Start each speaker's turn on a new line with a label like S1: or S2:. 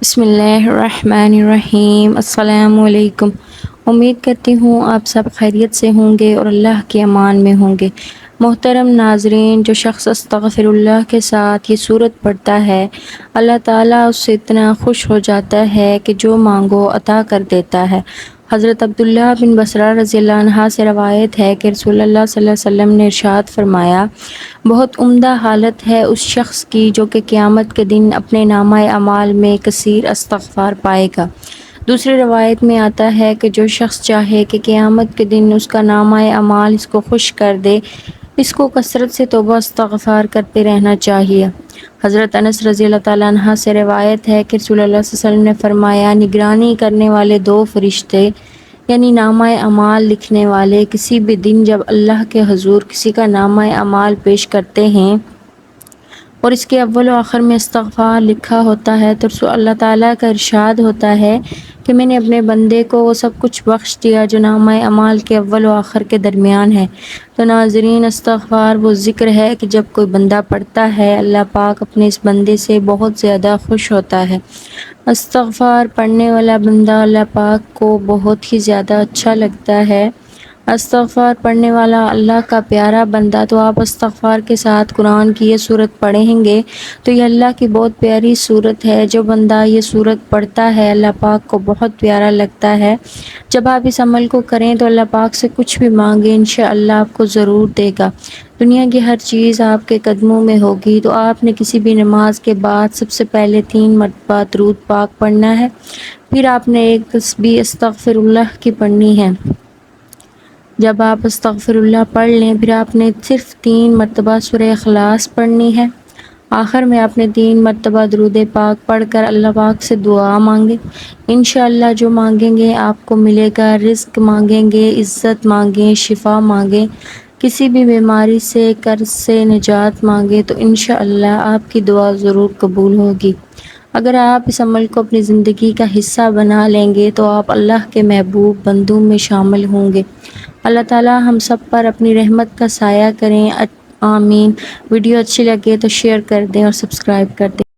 S1: بسم اللہ الرحمن الرحیم۔ السلام علیکم۔ امید کرتی ہوں آپ سب خیریت سے ہوں گے اور اللہ کے امان میں ہوں گے۔ محترم ناظرین، جو شخص استغفر اللہ کے ساتھ یہ سورت پڑھتا ہے، اللہ تعالیٰ اس سے اتنا خوش ہو جاتا ہے کہ جو مانگو عطا کر دیتا ہے۔ حضرت عبداللہ بن بصرہ رضی اللہ عنہ سے روایت ہے کہ رسول اللہ صلی اللہ علیہ وسلم نے ارشاد فرمایا، بہت عمدہ حالت ہے اس شخص کی جو کہ قیامت کے دن اپنے نامہ اعمال میں کثیر استغفار پائے گا۔ دوسری روایت میں آتا ہے کہ جو شخص چاہے کہ قیامت کے دن اس کا نامہ اعمال اس کو خوش کر دے، اس کو کثرت سے توبہ استغفار کرتے رہنا چاہیے۔ حضرت انس رضی اللہ تعالیٰ عنہ سے روایت ہے کہ رسول اللہ صلی اللہ علیہ وسلم نے فرمایا، نگرانی کرنے والے دو فرشتے یعنی نامہ اعمال لکھنے والے کسی بھی دن جب اللہ کے حضور کسی کا نامہ اعمال پیش کرتے ہیں اور اس کے اول و آخر میں استغفار لکھا ہوتا ہے تو اللہ تعالیٰ کا ارشاد ہوتا ہے کہ میں نے اپنے بندے کو وہ سب کچھ بخش دیا جو نامہ اعمال کے اول و آخر کے درمیان ہے۔ تو ناظرین، استغفار وہ ذکر ہے کہ جب کوئی بندہ پڑھتا ہے اللہ پاک اپنے اس بندے سے بہت زیادہ خوش ہوتا ہے۔ استغفار پڑھنے والا بندہ اللہ پاک کو بہت ہی زیادہ اچھا لگتا ہے۔ استغفار پڑھنے والا اللہ کا پیارا بندہ، تو آپ استغفار کے ساتھ قرآن کی یہ سورت پڑھیں گے تو یہ اللہ کی بہت پیاری سورت ہے۔ جو بندہ یہ سورت پڑھتا ہے اللہ پاک کو بہت پیارا لگتا ہے۔ جب آپ اس عمل کو کریں تو اللہ پاک سے کچھ بھی مانگیں، انشاءاللہ آپ کو ضرور دے گا۔ دنیا کی ہر چیز آپ کے قدموں میں ہوگی۔ تو آپ نے کسی بھی نماز کے بعد سب سے پہلے 3 مرتبہ درود پاک پڑھنا ہے، پھر آپ نے ایک تسبیح استغفر اللہ کی پڑھنی ہے۔ جب آپ استغفر اللہ پڑھ لیں پھر آپ نے صرف 3 مرتبہ سورہ اخلاص پڑھنی ہے۔ آخر میں آپ نے 3 مرتبہ درود پاک پڑھ کر اللہ پاک سے دعا مانگیں۔ انشاءاللہ جو مانگیں گے آپ کو ملے گا۔ رزق مانگیں گے، عزت مانگیں، شفا مانگیں، کسی بھی بیماری سے قرض سے نجات مانگیں تو انشاءاللہ آپ کی دعا ضرور قبول ہوگی۔ اگر آپ اس عمل کو اپنی زندگی کا حصہ بنا لیں گے تو آپ اللہ کے محبوب بندوں میں شامل ہوں گے۔ اللہ تعالیٰ ہم سب پر اپنی رحمت کا سایہ کریں، آمین۔ ویڈیو اچھی لگے تو شیئر کر دیں اور سبسکرائب کر دیں۔